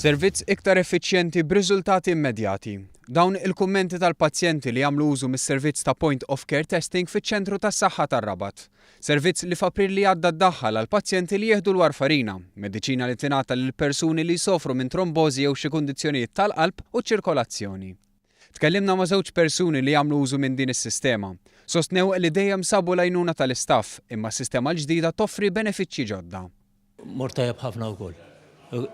Servizz iktar effiċjenti b'riżultati immedjati. Dawn il-kummenti tal-pazjenti li jagħmlu użu mis-servizz ta' Point of Care Testing fiċ-Ċentru tas-Saħħa tar-Rabat. Servizz li f'April li għadda ddaħħal għal pazjenti li jieħdu l-warfarina, mediċina li tingħata lil persuni li jsofru minn trombożi jew xi kundizzjonijiet tal-qalb u ċirkolazzjoni. Tkellimna ma' żewġ persuni li jagħmlu użu minn din is-sistema. Sostnew li dejjem sabu l-għajnuna tal-istaff, imma s-sistema l-ġdida toffri benefiċċji ġodda. Mor tajjeb ħafna wkoll.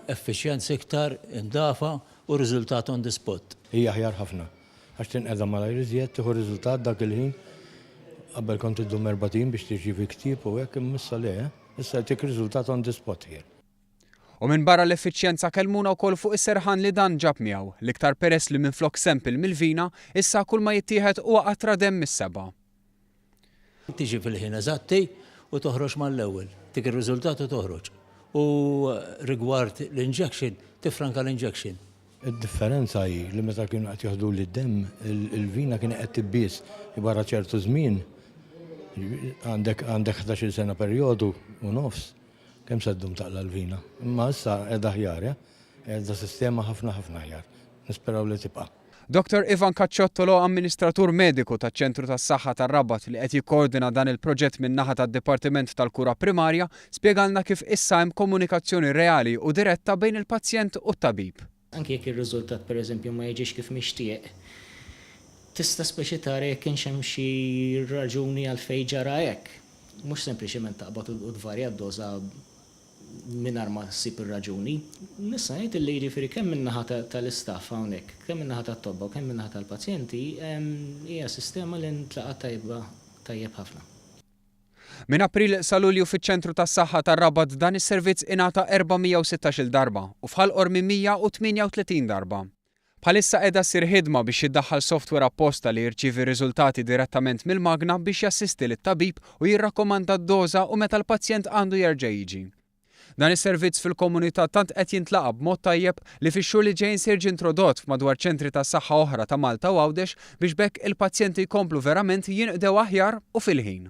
Effiċjenza iktar, indafa u riżultat on the spot. Hija aħjar ħafna. Għax tinqedha malajr iżjed tieħu riżultat dak il-ħin qabel kont iddum 40 biex tirċievi ktieb u hekk imissa le, issa tik riżultat on the spot hier. U minn barra l-effiċjenza kellmuna wkoll fuq is-serħan li dan ġab miegħu, l-iktar peress li minflok sample mill-vina issa kull ma jittieħed huwa qatra demm mis-seba'. Tiġi fil-ħin eżatti u toħroġ mal-ewwel, tik ir-riżultat u toħroġ. U rigward l-injection, tifranka l-injection. Id-differenza hi li meta kienu qed jaħdu lid-demm, il-vina kien qed tibbies barra ċertu żmien. Għandek 11 sena perjodu u nofs. Kemm se ddum taqla l-vina. Imma issa qiegħda aħjar, qiegħda sistema ħafna aħjar. Nisperaw li tibqa'. Dr. Ivan Kacciottolo, amministratur mediku taċ-Ċentru tas-Saħħa tar-Rabat li qed jikkoordina dan il-proġett min-naħa tad-Dipartiment tal-Kura Primarja, spjegalna kif issa hemm komunikazzjoni reali u diretta bejn il-pazjent u t-tabib. Anke jekk ir-riżultat pereżempju ma jiġix kif mixtieq, tista' speċi tara jekk kienx hemm xi raġuni għalfejn ġara hekk. Mhux sempliċement taqbad u tvarja d-doża mingħajr ma ssib ir-raġuni. Nista' ngħid li jiġifieri kemm min-naħa tal-istaff hawnhekk, kemm min-naħa tat-tobba u kemm min-naħa tal-pazjenti hija sistema li ntlaqgħet tajjeb ħafna. Minn April sa Lulju fiċ-Ċentru tas-Saħħa tar-Rabat dan is-servizz ingħata 416 darba u f'ħalqor minn 138 darba. Bħalissa qiegħda ssir ħidma biex jiddaħħal software apposta li jirċievi riżultati direttament mill-magna biex jassisti lit-tabib u jirrakkomanda d-doża u meta l-pazjent għandu jerġa' jiġi. Dan is-servizz fil-komunità tant qed jintlaqa b'mod tajjeb li fix-xhur li ġejjin se jiġi introdott f'madwar ċentri tas-saħħa oħra ta' Malta u Għawdex biex bekk il-pazjenti jkomplu verament jinqdew aħjar u fil-ħin.